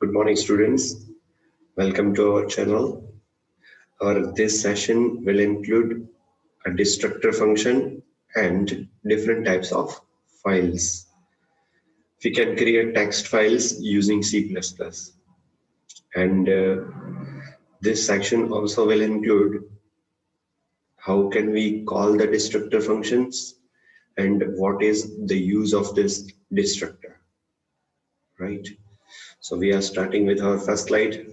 Good morning, students. Welcome to our channel. This session will include a destructor function and different types of files. We can create text files using C++. And this section also will include how can we call the destructor functions and what is the use of this destructor, right? So we are starting with our first slide.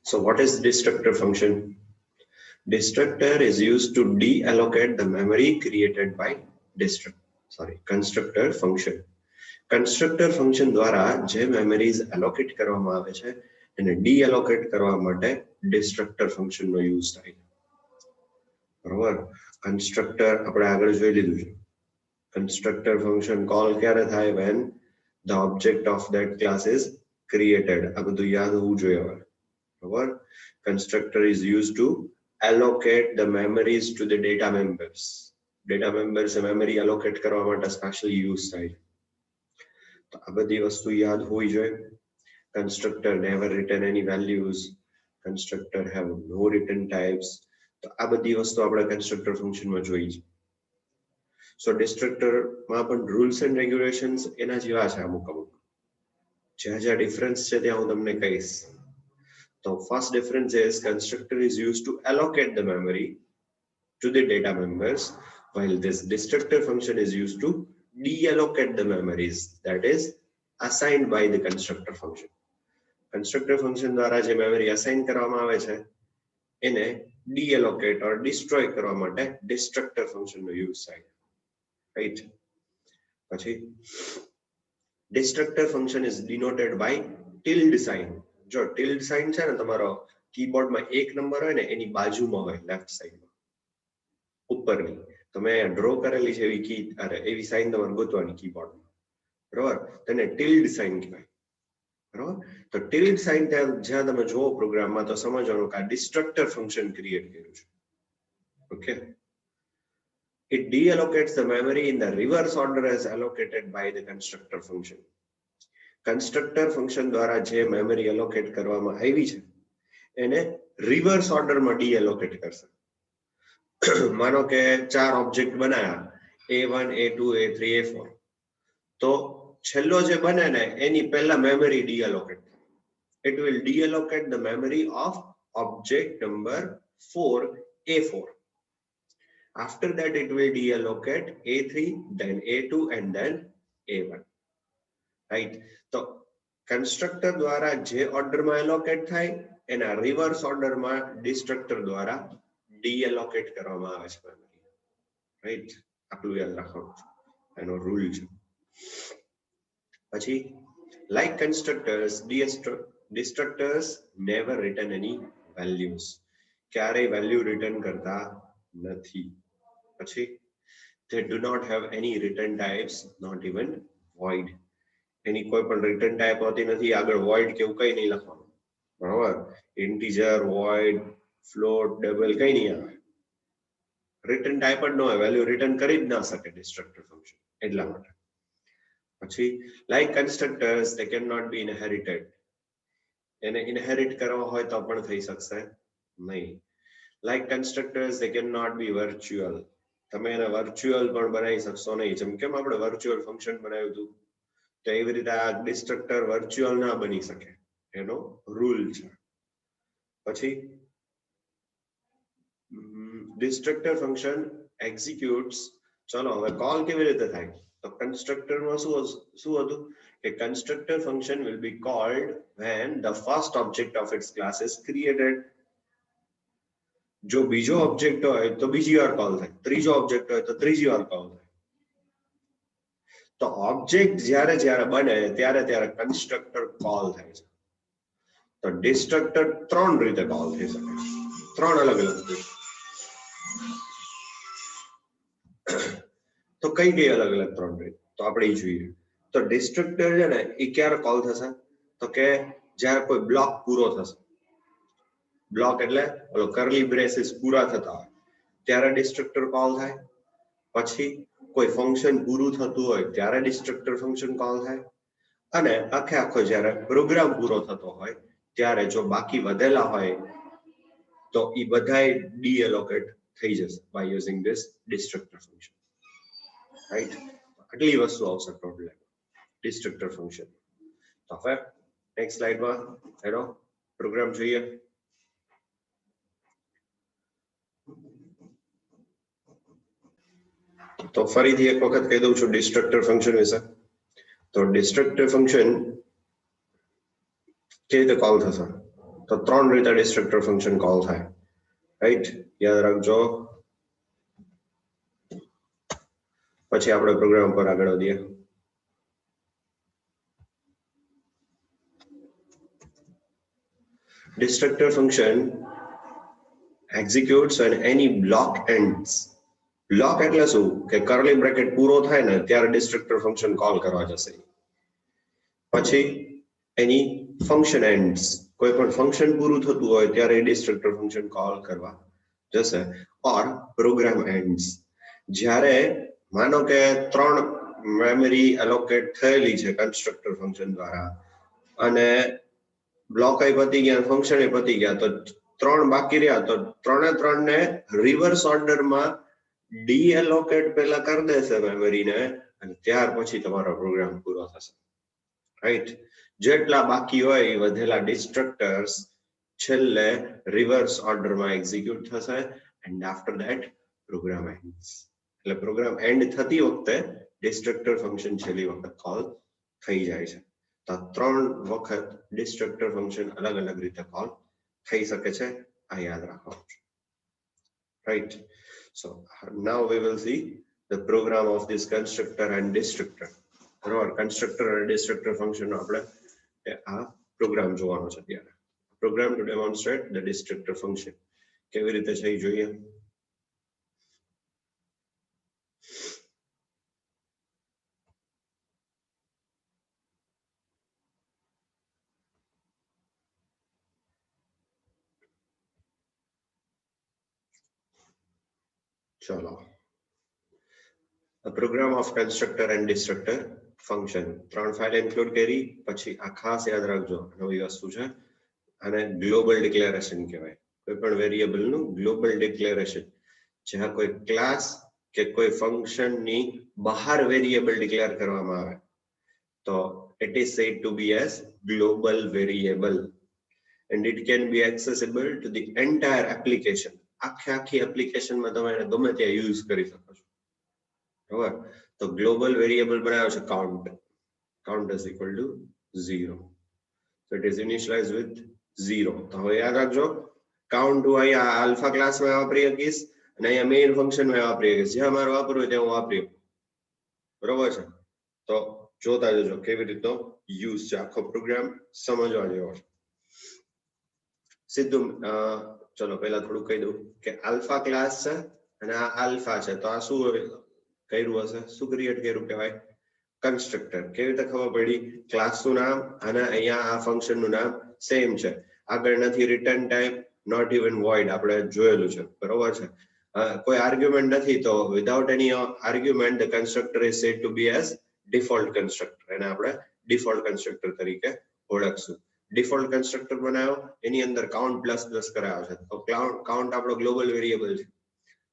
So what is destructor function? Destructor is used to deallocate the memory created by constructor function. Constructor function દ્વારા જે memories allocate કરવામાં આવે છે એને deallocate કરવા માટે destructor function નો use થાય. બરોબર? Constructor આપણે આગળ જોઈ લીધું છે. Constructor function call ક્યારે થાય? When the object of that class is created. આ બધું યાદ હોવું જોઈએ હવે. બરોબર? Constructor is used to allocate the memories to the data members. Data members memory allocate કરવા માટે special use થાય. તો આ બધી વસ્તુ યાદ હોવી જોઈએ. Constructor never return any values. Constructor have no return types. તો આ બધી વસ્તુ આપણે constructor function માં જોઈ છે. So destructor માં પણ rules and regulations એના જેવા છે અમુક. જ્યાં difference છે ત્યાં હું તમને કહીશ. The first difference is constructor is used to allocate the memory to the data members, while this destructor function is used to deallocate the memories, that is assigned by the constructor function. Constructor function દ્વારા જે memory assign કરવામાં આવે છે એને deallocate or destroy કરવા માટે destructor function નો use થાય. Right? પછી destructor function is denoted by tilde sign. જો tilde sign છે ને તમારો કીબોર્ડ માં એક નંબર હોય ને એની બાજુમાં હોય લેફ્ટ સાઈડ માં ઉપરની તમે ડ્રો કરેલી છે એવી કી અરે એવી સાઈન તમારે ગોતવાની કીબોર્ડ માં બરાબર તેને tilde sign કહેવાય બરાબર તો tilde sign જ્યાં તમે જોવો પ્રોગ્રામમાં તો સમજવાનું કે આ destructor function ક્રિએટ કર્યું છે okay it deallocates the memory in the reverse order as allocated by the constructor function. Constructor function દ્વારા જે memory allocate કરવામાં આવી છે એને reverse order માં deallocate કરશે. માનો કે ચાર ઓબ્જેક્ટ બનાયા A1 A2 A3 A4 તો છેલ્લો જે બને ને એની પહેલા memory deallocate. It will deallocate the memory of object number 4 A4. After that it will deallocate A3 then A2 and then A1. Right? તો કન્સ્ટ્રક્ટર દ્વારા જે ઓર્ડરમાં એલોકેટ થાય એના રિવર્સ ઓર્ડરમાં ડિસ્ટ્રક્ટર દ્વારા ડીએલોકેટ કરવામાં આવે છે મેમરી રાઈટ આટલું યાદ રાખવાનું છે એનો રૂલ છે પછી like constructors destructors never return any values ક્યારેય વેલ્યુ રિટર્ન કરતા નથી પછી they do not have any return types not even void એની કોઈ પણ રિટર્ન ટાઈપ હોતી નથી આગળ void કે એવું કઈ નહીં લખવાનું બરાબર ઇન્ટીજર void float double કઈ નહીં આવે રિટર્ન ટાઈપ જ ન હોય વેલ્યુ રિટર્ન કરી જ ના શકે ડિસ્ટ્રક્ટર ફંક્શન એટલા માટે પછી like constructors they cannot be inherited એને ઇનહેરિટ કરવા હોય તો પણ થઈ શકશે નહીં like constructors they cannot be virtual તમે એને વર્ચ્યુઅલ પણ બનાવી શકશો નહીં જેમ કેમ આપણે વર્ચ્યુઅલ ફંક્શન બનાવ્યું હતું તો એવી રીતે આ ડિસ્ટ્રક્ટર વર્ચ્યુઅલ ના બની શકે એનો રૂલ છે પછી ડિસ્ટ્રક્ટર ફંક્શન એક્ઝિક્યુટ્સ ચલો હવે કોલ કેવી રીતે થાય તો કન્સ્ટ્રક્ટર માં શું હતું કે constructor function will be called when the first object of its class is created. જો બીજો ઓબ્જેક્ટ હોય તો બીજી વાર કોલ થાય ત્રીજો ઓબ્જેક્ટ હોય તો ત્રીજી વાર કોલ થાય તો ઓબ્જેક્ટ જ્યારે જ્યારે બને ત્યારે ત્યારે કન્સ્ટ્રક્ટર કોલ થાય છે તો ડિસ્ટ્રક્ટર ત્રણ રીતે કોલ થઈ શકે ત્રણ અલગ અલગ છે. તો કઈ અલગ અલગ ત્રણ રીત તો આપણે જોઈએ. તો ડિસ્ટ્રક્ટર છે ને એ ક્યારે કોલ થશે તો કે જ્યારે કોઈ બ્લોક પૂરો થશે. બ્લોક એટલે ઓલો કર્લી બ્રેસીસ પૂરા થતા હોય ત્યારે ડિસ્ટ્રક્ટર કોલ થાય. પછી કોઈ ફંક્શન પૂરું થતું હોય ત્યારે ડિસ્ટ્રક્ટર ફંક્શન કોલ થાય. અને આખો જ્યારે પ્રોગ્રામ પૂરો થતો હોય ત્યારે જો બાકી વધેલા હોય તો એ બધાય ડીએલોકેટ થઈ જશે by using this destructor function. Right, આટલી વસ્તુ આવશે ટોટલ ડિસ્ટ્રક્ટર ફંક્શન. તો હવે નેક્સ્ટ સ્લાઇડમાં એનો પ્રોગ્રામ જોઈએ. તો ફરીથી એક વખત કહી દઉં છું ડિસ્ટ્રક્ટર ફંક્શન વિશે. તો ડિસ્ટ્રક્ટર ફંક્શન કેવી રીતે કોલ થશે તો ત્રણ રીતે ડિસ્ટ્રક્ટર ફંક્શન કોલ થાય. રાઈટ, યાદ રાખજો. પછી આપણે પ્રોગ્રામ પર આગળ વધીએ. Destructor function executes when any block ends. Block એટલે શું કે કર્લી બ્રેકેટ પૂરો થાય ને ત્યારે ડિસ્ટ્રક્ટર ફંક્શન કોલ કરવા જશે. પછી એની ફંક્શન એન્ડ્સ, કોઈ પણ ફંક્શન પૂરું થતું હોય ત્યારે ડિસ્ટ્રક્ટર ફંક્શન કોલ કરવા જશે. ઓર પ્રોગ્રામ એન્ડ્સ, જ્યારે માનો કે ત્રણ મેમરી એલોકેટ થયેલી છે કન્સ્ટ્રક્ટર ફંક્શન દ્વારા અને બ્લોક પતી ગયા ફંક્શન પતી ગયા તો ત્રણ બાકી રહ્યા તો ત્રણ ને રિવર્સ ઓર્ડરમાં ડીએલોકેટ પહેલા કરી દેશે મેમરીને અને ત્યાર પછી તમારો પ્રોગ્રામ પૂરો થશે. રાઈટ, જેટલા બાકી હોય એ વધેલા ડિસ્ટ્રક્ટર્સ છેલ્લે રિવર્સ ઓર્ડરમાં એક્ઝિક્યુટ થશે and after that program ends. એટલે પ્રોગ્રામ એન્ડ થતી વખતે ડિસ્ટ્રક્ટર ફંક્શન છેલ્લી વખત કોલ થઈ જાય છે. તો ત્રણ વખત ડિસ્ટ્રક્ટર ફંક્શન અલગ અલગ રીતે કોલ થઈ શકે છે, આ યાદ રાખવાનું છે. Right, so now we will see the program of this constructor and destructor. બરાબર, કન્સ્ટ્રક્ટર અને ડિસ્ટ્રક્ટર ફંક્શન આપણે આ પ્રોગ્રામ જોવાનો છે. ત્યારે program to demonstrate the destructor function કેવી રીતે છે એ જોઈએ. ચલો, program of constructor and destructor function ત્રણ ફાઇલ ઇન્ક્લુડ કરી. પછી આ ખાસ યાદ રાખજો નવી વસ્તુ છે, આને ગ્લોબલ ડિક્લેરેશન કહેવાય. કોઈ પણ વેરિયેબલ નું ગ્લોબલ ડિક્લેરેશન, જ્યાં કોઈ ક્લાસ કે કોઈ ફંક્શન ની બહાર વેરિયેબલ ડિક્લેર કરવામાં આવે તો it is said to be as global variable and it can be accessible to the entire application. આખી એપ્લિકેશનમાં તમે એને ગમે ત્યાં યુઝ કરી શકો છો. બરાબર, તો ગ્લોબલ વેરિયેબલ બનાવ્યો છે count. Count is equal to 0, so it is initialized with 0. તો હવે યાદ રાખજો કાઉન્ટ હું અહીંયા આલ્ફા ક્લાસમાં વાપરી શકીશ અને અહીંયા મેઇન ફંક્શનમાં વાપરી શકીશ. જ્યાં મારે વાપરવું ત્યાં હું વાપરી શકું. બરોબર છે, તો જોતા જજો કેવી રીતનો યુઝ છે. આખો પ્રોગ્રામ સમજવા જેવો છે. સીધું ચલો પહેલા થોડું કહી દઉં કે આલ્ફા ક્લાસ છે અને આ આલ્ફા છે, તો આ શું કર્યું હશે, શું ક્રિએટ કર્યું કહેવાય, કન્સ્ટ્રક્ટર. કેવી રીતે ખબર પડી, ક્લાસનું નામ અને અહીંયા આ ફંક્શનનું નામ સેમ છે. આગળ નથી return type, not even void, આપણે જોયેલું છે. બરોબર છે, કોઈ આર્ગ્યુમેન્ટ નથી તો without any argument the constructor is said to be as default constructor. એને આપણે ડિફોલ્ટ કન્સ્ટ્રક્ટર તરીકે ઓળખશું. ડિફોલ્ટ કન્સ્ટ્રક્ટર બનાવ્યો, એની અંદર કાઉન્ટ પ્લસ પ્લસ કરાયો છે. તો કાઉન્ટ આપણો ગ્લોબલ વેરિયેબલ છે.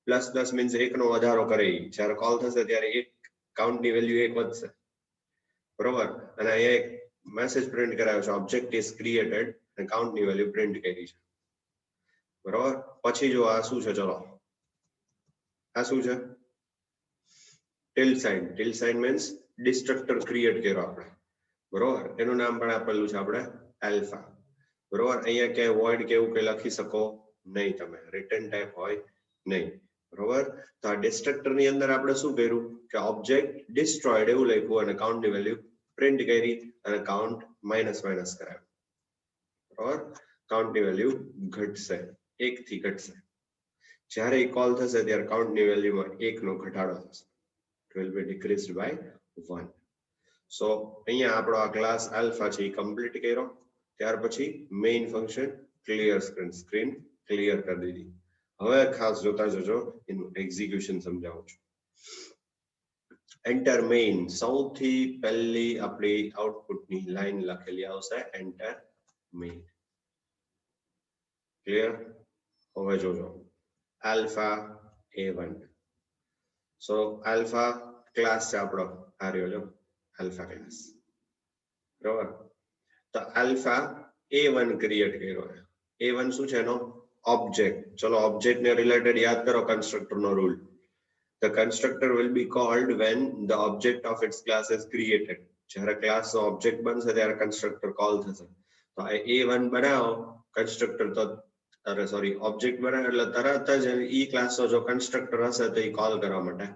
પ્લસ પ્લસ મીન્સ એકનો વધારો કરે, જ્યારે કોલ થશે ત્યારે એક કાઉન્ટની વેલ્યુ એક વધશે. બરોબર, અને અહીંયા એક મેસેજ પ્રિન્ટ કરાયો છે, ઓબ્જેક્ટ ઇઝ ક્રિએટેડ અને કાઉન્ટની વેલ્યુ પ્રિન્ટ કરી છે. બરોબર, પછી જો આ શું છે, ચલો આ શું છે, tilde sign. Tilde sign means destructor create કર્યો આપણે. બરોબર, એનું નામ પણ આપેલું છે આપણે આલ્ફા. બરોબર, અહીંયા ક્યાંય વોઇડ કે એવું કઈ લખી શકો નહીં તમે, રિટર્ન ટાઈપ હોય નહીં. બરોબર, તો આ ડિસ્ટ્રક્ટર ની અંદર આપણે શું કર્યું કે ઓબ્જેક્ટ ડિસ્ટ્રોયડ એવું લખ્યું અને કાઉન્ટ ની વેલ્યુ પ્રિન્ટ કરી અને કાઉન્ટ માઇનસ માઇનસ કરાવ્યું. બરોબર, કાઉન્ટ ની વેલ્યુ ઘટશે. 1 થી ઘટશે. જ્યારે કોલ થશે ત્યારે કાઉન્ટની વેલ્યુમાં 1 નો ઘટાડો થશે. It will be decreased by 1. સો અહીંયા આપણો આ ક્લાસ આલ્ફા છે એ કમ્પ્લીટ કર્યો. ત્યાર પછી મેઇન ફંક્શન સ્ક્રીન ક્લિયર કરી દીધી. હવે ખાસ જોતા જજો, એનું એક્ઝિક્યુશન સમજાવું છું. એન્ટર મેઇન, સૌથી પહેલી આપણી આઉટપુટની લાઈન લખેલી આવશે એન્ટર મેઇન. ક્લિયર? હવે જોજો આલ્ફા A1. સો આલ્ફા ક્લાસ છે આપણો, આ રહ્યો જો આલ્ફા ક્લાસ, બરાબર. તો આલ્ફા A1 ક્રિએટ કર્યો. A1 શું છે એનો ઓબ્જેક્ટ. ચલો ઓબ્જેક્ટ ને રિલેટેડ યાદ કરો કન્સ્ટ્રક્ટર નો rule. The constructor will be called when the object of its class is created. જ્યારે ક્લાસ નો ઓબ્જેક્ટ બનશે ત્યારે કન્સ્ટ્રક્ટર કોલ થશે. તો આ A1 બનાવો કન્સ્ટ્રક્ટર તો ઓબ્જેક્ટ બનાવે એટલે તરત જ ઈ ક્લાસ નો જો કન્સ્ટ્રક્ટર હશે તો ઈ કોલ કરવા માટે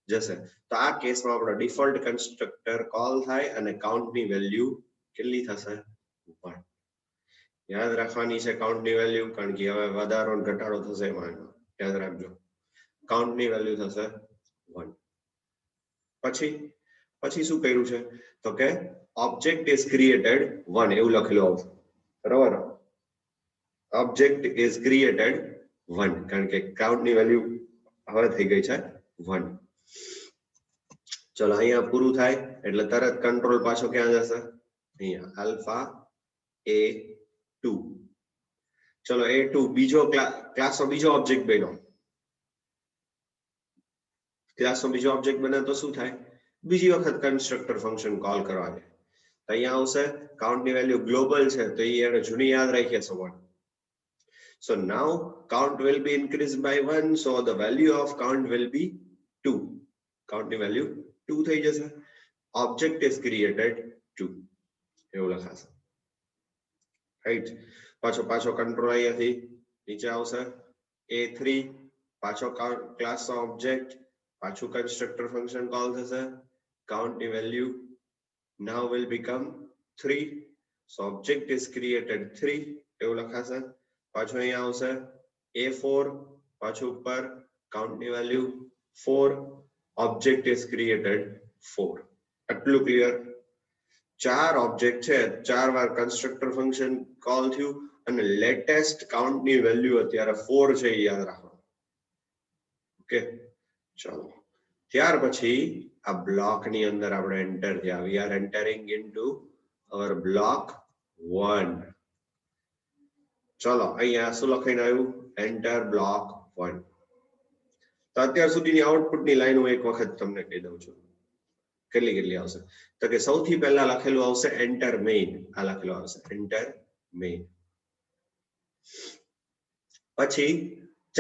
જશે. તો આ કેસમાં આપણો ડિફોલ્ટ કન્સ્ટ્રક્ટર કોલ થાય અને કાઉન્ટ ની વેલ્યુ કેટલી થશે? 1. યાદ રાખવાની છે કાઉન્ટ ની વેલ્યુ, કારણ કે હવે વધારો અને ઘટાડો થશે એમાં. યાદ રાખજો કાઉન્ટ ની વેલ્યુ થશે 1. પછી શું કર્યું છે તો કે ઓબ્જેક્ટ ઇઝ ક્રિએટેડ 1 એવું લખેલું આવશે, બરાબર. ઓબ્જેક્ટ ઇઝ ક્રિએટેડ 1 કારણ કે કાઉન્ટ ની વેલ્યુ હવે થઈ ગઈ છે 1. ચલો અહીંયા પૂરું થાય એટલે તરત કંટ્રોલ પાછો ક્યાં જશે? અહીંયા આલ્ફા A2. ચલો A2 બીજો ક્લાસનો બીજો ઓબ્જેક્ટ બન્યો. ક્લાસનો બીજો ઓબ્જેક્ટ બને તો શું થાય? બીજી વખત કન્સ્ટ્રક્ટર ફંક્શન કોલ કરવા જાય. તો અહીંયા આવશે કાઉન્ટ ની વેલ્યુ ગ્લોબલ છે તો એને જૂની યાદ રાખીએ છો. So now count will be increased by 1, so the value of count will be 2. Count ની વેલ્યુ 2 થઈ જશે. Object is created 2 એવું લખાશે, રાઈટ. પાછો કંટ્રોલ અહીંયાથી નીચે આવશે A3, પાછો ક્લાસ નો ઓબ્જેક્ટ, પાછું કન્સ્ટ્રક્ટર ફંક્શન કોલ થશે. કાઉન્ટ ની value now will become 3, so object is created 3 એવું લખાશે. પાછો અહીંયા આવશે A4, પાછું ઉપર કાઉન્ટ ની વેલ્યુ 4, ઓબ્જેક્ટ ઇઝ ક્રિએટેડ 4. આટલું ક્લિયર? 4 ઓબ્જેક્ટ છે, 4 વાર કન્સ્ટ્રક્ટર ફંક્શન કોલ થયું અને લેટેસ્ટ કાઉન્ટ ની વેલ્યુ અત્યારે 4 છે એ યાદ રાખો. ઓકે ચલો ત્યાર પછી આ બ્લોક ની અંદર આપણે એન્ટર થયા. We are entering into our block 1. ચલો અહીંયા શું લખાઈને આવ્યું? Enter block 1. તો અત્યાર સુધીની આઉટપુટની લાઈન હું એક વખત તમને કહી દઉં છું કેટલી આવશે. તો કે સૌથી પહેલા લખેલું આવશે એન્ટર મેઇન. આ લખેલું આવશે એન્ટર મેઇન. પછી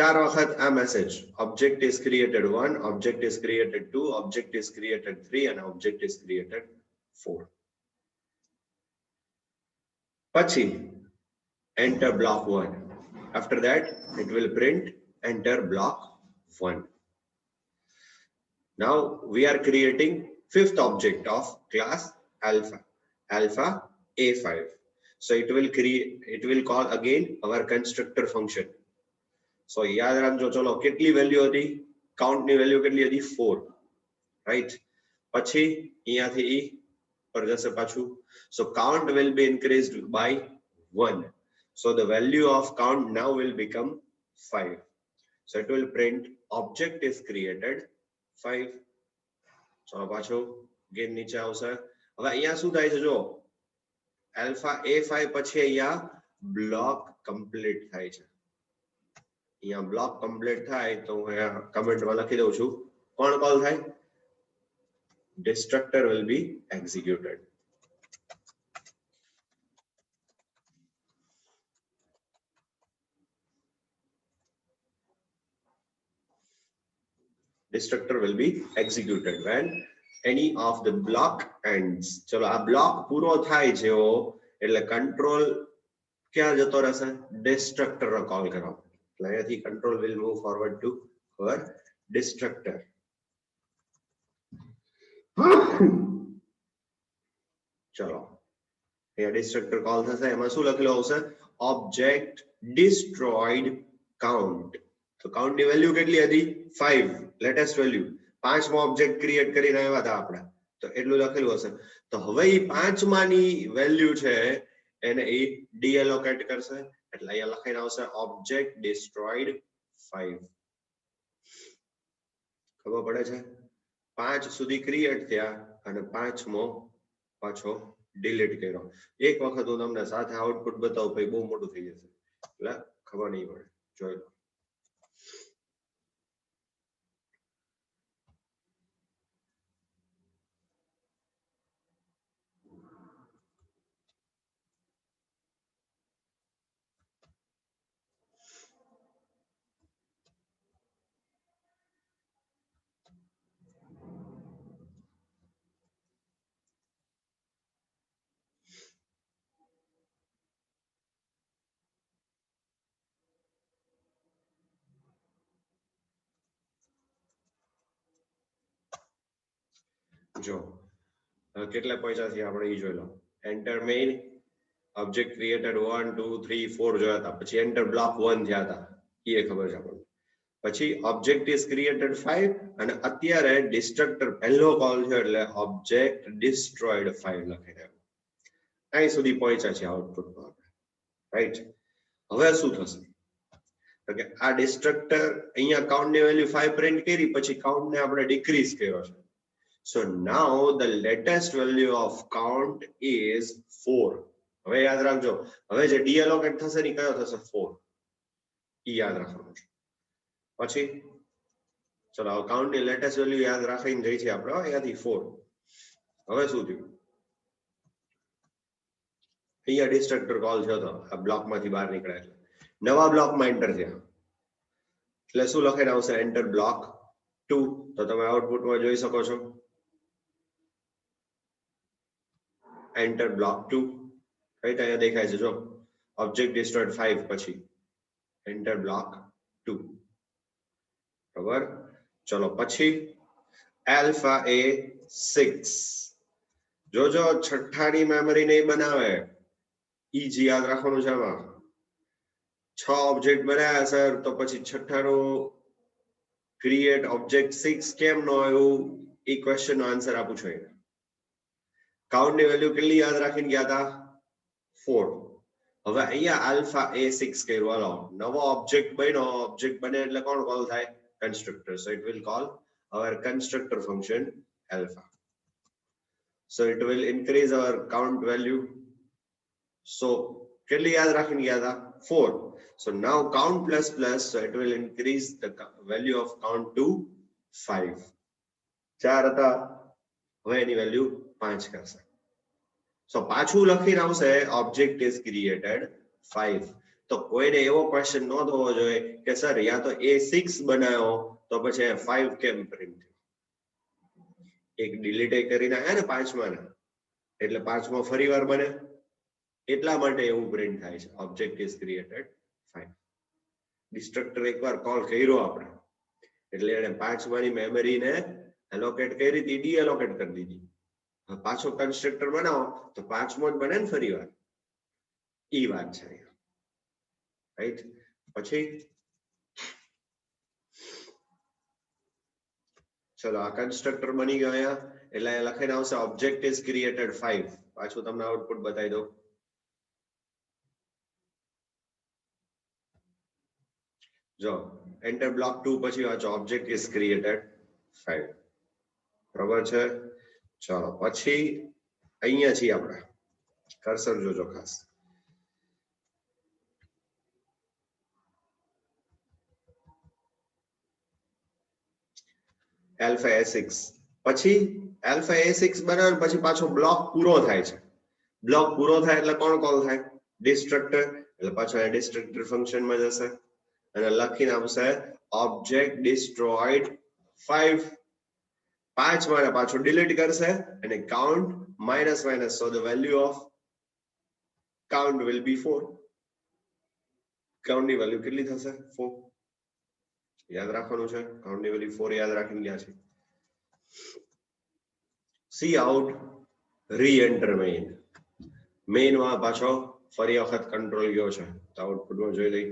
4 વખત આ message object is created 1, object is created 2, object is created 3 અને ઓબ્જેક્ટ ઇઝ ક્રિએટેડ 4. પછી enter block 1. After that it will print enter block 1. Now we are creating 5th object of class alpha A5. So it will call again our constructor function. So યાદ રાખજો. ચલો કેટલી value હતી? Count ની value કેટલી હતી? 4, right. પછી અહીંયાથી પર જશે પાછું. So count will be increased by 1. So the value of count now will become 5. So it will print object is created 5. ચલો પાછો again નીચે આવશે. હવે અહીંયા શું થાય છે જો alpha A5 પછી અહીંયા બ્લોક કમ્પ્લીટ થાય છે. અહીંયા બ્લોક કમ્પ્લીટ થાય તો હું અહીંયા કમેન્ટમાં લખી દઉં છું કોણ કોલ થાય? Destructor will be executed. Destructor will be executed when any of the block ends. ચલો આ બ્લોક પૂરો થાય છે એટલે કંટ્રોલ ક્યાં જતો રહેશે? Destructor નો કોલ કરો. એટલે અહીંયાથી control will move forward to our destructor. ચલો અહીંયા destructor કોલ થશે. એમાં શું લખેલું આવશે? Object destroyed count. તો કાઉન્ટ ની વેલ્યુ કેટલી હતી? 5, લેટેસ્ટ વેલ્યુ. 5 માં ઓબ્જેક્ટ ક્રિએટ કરીને આવ્યા હતા આપણે, તો એટલું લખેલું હશે. તો હવે એ 5 માની વેલ્યુ છે એને એ ડીએલોકેટ કરશે, એટલે અહીંયા લખાઈને આવશે ઓબ્જેક્ટ ડિસ્ટ્રોયડ 5. ખબર પડે છે? 5 સુધી ક્રિએટ થયા અને 5મો પાછો ડિલીટ કર્યો. એક વખત હું તમને સાથે આઉટપુટ બતાવું, પછી બહુ મોટું થઈ જશે એટલે ખબર નહીં પડે. જોઈ લો. જો કેટલા પૈસા છે આપણે એ જોઈ લો. એન્ટર મેઇન, ઓબ્જેક્ટ ક્રિએટેડ 1 2 3 4 જોયા હતા, પછી એન્ટર બ્લોક 1 થયા હતા, એ ખબર છે આપણને. પછી ઓબ્જેક્ટ ઇઝ ક્રિએટેડ 5 અને અત્યારે ડિસ્ટ્રક્ટર પહેલો કોલ છે એટલે ઓબ્જેક્ટ ડિસ્ટ્રોયડ 5 લખીને અહીં સુધી પહોંચ્યા છે આઉટપુટમાં, રાઈટ? હવે શું થશે? તો કે આ ડિસ્ટ્રક્ટર અહીંયા કાઉન્ટ ની વેલ્યુ 5 પ્રિન્ટ કરી, પછી કાઉન્ટ ને આપણે ડિક્રીઝ કર્યો છે. So now the latest value of count is 4. હવે યાદ રાખજો, હવે જે ડીએલોકેટ થશે ને કયો થશે? 4. ઈ યાદ રાખવાનું છે. પછી ચલો કાઉન્ટ ની લેટેસ્ટ વેલ્યુ યાદ રાખીને જઈ છે આપણે અહીંયાથી 4. હવે શું થયું? અહીંયા ડિસ્ટ્રક્ટર કોલ થયો તો આ બ્લોક માંથી બહાર નીકળ્યા એટલે નવા બ્લોકમાં એન્ટર થયા એટલે શું લખાઈને આવશે? Enter block 2. તો તમે આઉટપુટમાં જોઈ શકો છો એન્ટર બ્લોક 2. રાઈટ, અહીંયા દેખાય છે જો ઓબ્જેક્ટ ડિસ્ટ્રોયડ 5 પછી એન્ટર બ્લોક 2. બરાબર. ચલો પછી આલ્ફા એ 6. જોજો છઠ્ઠાની મેમરી નહીં બનાવે, ઈ જ યાદ રાખવાનું છે. આમાં 6 ઓબ્જેક્ટ બનાવ્યા સર, તો પછી છઠ્ઠાનું ક્રિએટ ઓબ્જેક્ટ 6 કેમ ન આવ્યું? એ ક્વેશ્ચન નો આન્સર આપું છું. કાઉન્ટ ની વેલ્યુ કેટલી યાદ રાખીને ગયા હતા? 4. હવે અહીંયા આલ્ફા એ 6 કર્યું. હાલો નવો ઓબ્જેક્ટ બન્યો, ઓબ્જેક્ટ બને એટલે કોણ કોલ થાય? Constructor. So it will call our constructor function alpha. So it will increase our count value. So કેટલી યાદ રાખીને ગયા હતા? 4. So now count plus plus, so it will increase the value of count to 5. 4 હતા, હવે એની value 5 કરશે. So પાછું લખીને આવશે ઓબ્જેક્ટ ઇઝ ક્રિએટેડ 5. તો કોઈને એવો ક્વેશ્ચન ન થવો જોઈએ કે સર યા તો એ 6 બનાવ્યો તો પછી 5 કેમ પ્રિન્ટ થયો? એક ડિલીટ કરીને આવ્યા ને 5માં ને, એટલે 5માં ફરીવાર બને એટલા માટે એવું પ્રિન્ટ થાય છે ઓબ્જેક્ટ ઇઝ ક્રિએટેડ 5. ડિસ્ટ્રક્ટર એકવાર કોલ કર્યો આપણે એટલે એને 5 માંની મેમરીને એલોકેટ કરી હતી, ડી એલોકેટ કરી દીધી. પાછો કન્સ્ટ્રક્ટર બનાવો તો 5મો જ બને ને ફરીવાર. ઈ વાત છે, રાઈટ? પછી ચલો આ કન્સ્ટ્રક્ટર બની ગયો અહીંયા, એટલે લખાઈને આવશે ઓબ્જેક્ટ ઇઝ ક્રિએટેડ 5. પાછું તમને આઉટપુટ બતાવી દઉં. જો એન્ટર બ્લોક 2 પછી વાંચો ઓબ્જેક્ટ ઇઝ ક્રિએટેડ 5. બરાબર છે. ચલો પછી અહીંયા છીએ આપણે, કર્સર જોજો ખાસ. alpha a6 પછી alpha a6 બનાવે પછી પાછો બ્લોક પૂરો થાય છે. બ્લોક પૂરો થાય એટલે કોણ કોલ થાય? ડિસ્ટ્રક્ટર. એટલે પાછો આ ડિસ્ટ્રક્ટર ફંક્શન માં જશે અને લખીને આવશે ઓબ્જેક્ટ ડિસ્ટ્રોયડ 5. 5 માં પાછું ડિલીટ કરશે અને count minus minus, so the value of count will be 4. Count ની વેલ્યુ કેટલી થશે? 4. યાદ રાખવાનું છે, કાઉન્ટ ની વેલ્યુ 4 યાદ રાખીને ગયા છે. C out, re-enter main. Main માં પાછો ફરી વખત કંટ્રોલ ગયો છે, તો આઉટપુટમાં જોઈ લઈ.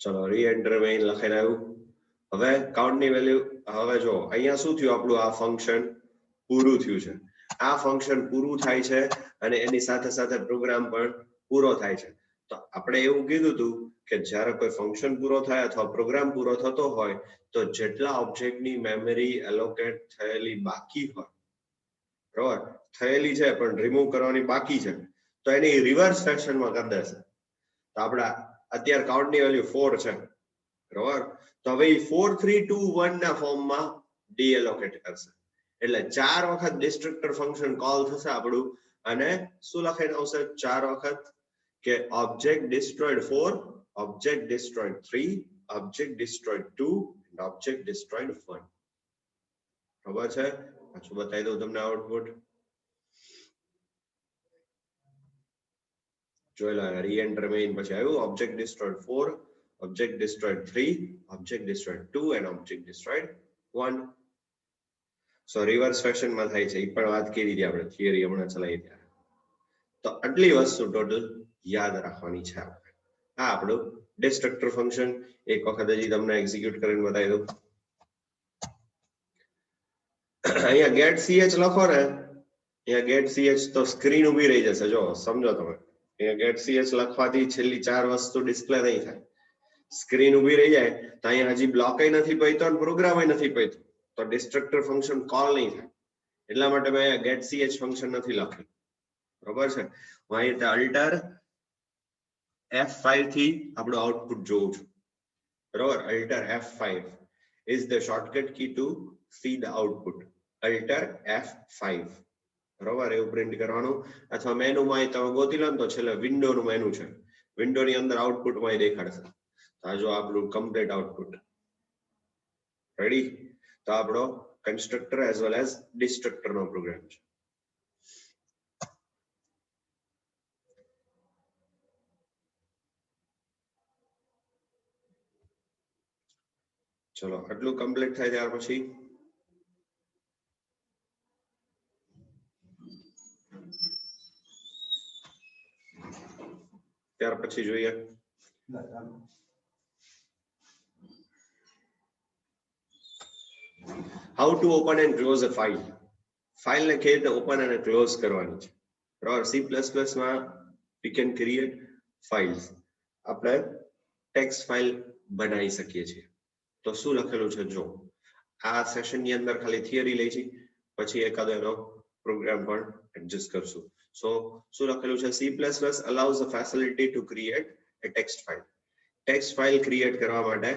ચલો રીએન્ટર મેઇન લખાઈને આવ્યું. હવે કાઉન્ટ ની વેલ્યુ, હવે જો અહીંયા શું થયું, આપણું આ ફંક્શન પૂરું થયું છે. આ ફંક્શન પૂરું થાય છે અને એની સાથે સાથે પ્રોગ્રામ પણ પૂરો થાય છે. તો આપણે એવું કીધું હતું કે જ્યારે કોઈ ફંક્શન પૂરો થાય અથવા પ્રોગ્રામ પૂરો થતો હોય તો જેટલા ઓબ્જેક્ટની મેમરી એલોકેટ થયેલી બાકી હોય, બરાબર, થયેલી છે પણ રિમૂવ કરવાની બાકી છે, તો એની રિવર્સ ફેશનમાં કરી દેશે. તો આપણા અત્યારે કાઉન્ટની વેલ્યુ 4 છે, બરાબર. તો હવે 4 3 2 1 ના ફોર્મમાં ડીએલોકેટ કરશે. એટલે 4 વખત ડિસ્ટ્રક્ટર ફંક્શન કોલ થશે આપણું, અને શું લખાઈને આવશે 4 વખત કે object destroyed 4, object destroyed 3, object destroyed 2 and object destroyed 1. ખબર છે? પાછું બતાવી દઉં તમને આઉટપુટ. જોઈ લો, રીએન્ટર મેઇન પછી આવ્યું object destroyed 4, object destroyed 3, object destroyed 2 and object destroyed 1. So reverse ફેશનમાં થાય છે, એ પણ વાત કરી હતી આપણે થિયરી હમણાં ચલાવી ત્યારે. તો આટલી વસ્તુ ટોટલ યાદ રાખવાની છે આપણે. આ આપણું ડિસ્ટ્રક્ટર ફંક્શન. એક વખત હજી તમને એક્ઝિક્યુટ કરીને બતાવી દઉં. અહીંયા ગેટ ch લખો ને, અહીંયા ગેટ ch તો સ્ક્રીન ઊભી રહી જશે. જો સમજો તમે, અહીંયા ગેટ ch લખવાથી છેલ્લી 4 વસ્તુ ડિસ્પ્લે નહીં થાય, સ્ક્રીન ઊભી રહી જાય. તો અહીંયા હજી બ્લોક નથી પૈતો અને પ્રોગ્રામ નથી પૈતો, તો ડિસ્ટ્રક્ટર ફંક્શન કોલ નહીં થાય. એટલા માટે મેં અહીંયા ગેટ ch ફંક્શન નથી લખ્યું, બરોબર છે. હું અહીંયા અલ્ટર F5 થી આપણું આઉટપુટ જોઉં છું, બરોબર. Alter F5 is the shortcut key to see the output. Alter F5, બરોબર. એવું પ્રિન્ટ કરવાનું. અથવા મેનુમાં તમે ગોતી લો ને તો છેલ્લે વિન્ડોનું મેનુ છે, વિન્ડોની અંદર આઉટપુટમાં દેખાડશે. આ જો આપણું કમ્પ્લીટ આઉટપુટ રેડી. તો આપણો constructor as well as destructor નો પ્રોગ્રામ છે. ચલો આટલું કમ્પ્લીટ થાય ત્યાર પછી જોઈએ how to open and close a file. File ને કેવી રીતે ઓપન અને ક્લોઝ કરવાની છે, બરાબર. C++ માં we can create files. આપણે ટેક્સ્ટ ફાઇલ બનાવી શકીએ છીએ. તો શું લખેલું છે જો, આ સેશન ની અંદર ખાલી થિયરી લઈ છે, પછી એકાદો એનો પ્રોગ્રામ પણ એડજસ્ટ કરશું. સો શું લખેલું છે, C++ allows the facility to create a text file. Text file create કરવા માટે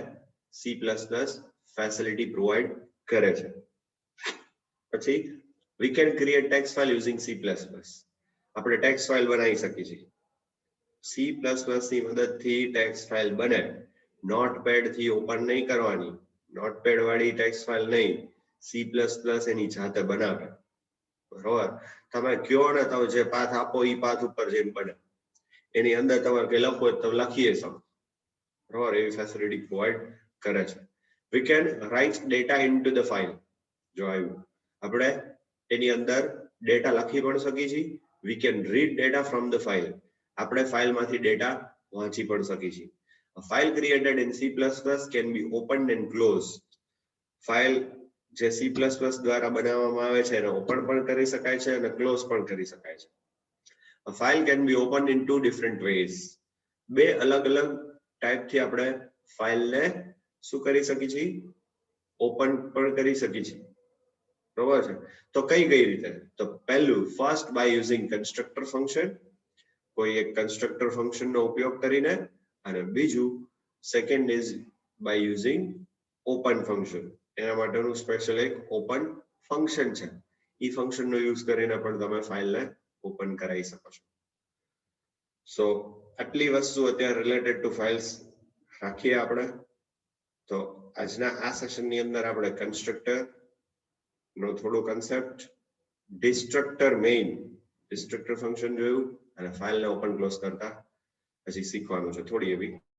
C++ ફેસિલિટી પ્રોવાઈડ કરે છે. પછી we can create text file using C++. આપણે ટેક્સ્ટ ફાઇલ બનાવી શકીએ છીએ. C++ ની મદદથી ટેક્સ્ટ ફાઇલ બને. નોટપેડ થી ઓપન નહીં કરવાની, નોટપેડ વાળી ટેક્સ્ટ ફાઇલ નહીં, C++ એની જાતે બનાવે, બરોબર. તમે કયો ને તમે જે પાથ આપો એ પાથ ઉપર જઈને બને. એની અંદર તમારે કઈ લખવું હોય તો લખીએ શકો, બરોબર. એવી ફેસિલિટી પ્રોવાઈડ કરે છે. we can write data into the file. જો આવ્યું, આપણે એની અંદર ડેટા લખી પણ શકીએ છીએ. we can read data from the file. આપણે ફાઇલમાંથી ડેટા વાંચી પણ શકીએ છીએ. A file created in C++ can be opened and closed. File જે C++ દ્વારા બનાવવામાં આવે છે એને ઓપન પણ કરી શકાય છે અને ક્લોઝ પણ કરી શકાય છે. A file can be opened in 2 different ways. બે અલગ અલગ ટાઈપ થી આપણે ફાઇલને શું કરી શકીએ છીએ, ઓપન પણ કરી શકીએ છીએ, બરોબર છે. તો કઈ રીતે, તો પહેલું first by using constructor function, કોઈ એક કન્સ્ટ્રક્ટર ફંક્શન નો ઉપયોગ કરીને, અને બીજું second is by using open function. એના માટેનું સ્પેશિયલ એક ઓપન ફંક્શન છે, એ ફંક્શન નો યુઝ કરીને પણ તમે ફાઇલને ઓપન કરાવી શકો છો. સો આટલી વસ્તુ અત્યારે રિલેટેડ ટુ ફાઇલ્સ રાખીએ આપણે. તો આજના આ સેશન ની અંદર આપણે કન્સ્ટ્રક્ટર નો થોડો concept, destructor main, destructor function જોયું, અને ફાઇલને ઓપન ક્લોઝ કરતા પછી શીખવાનું છે થોડી એવી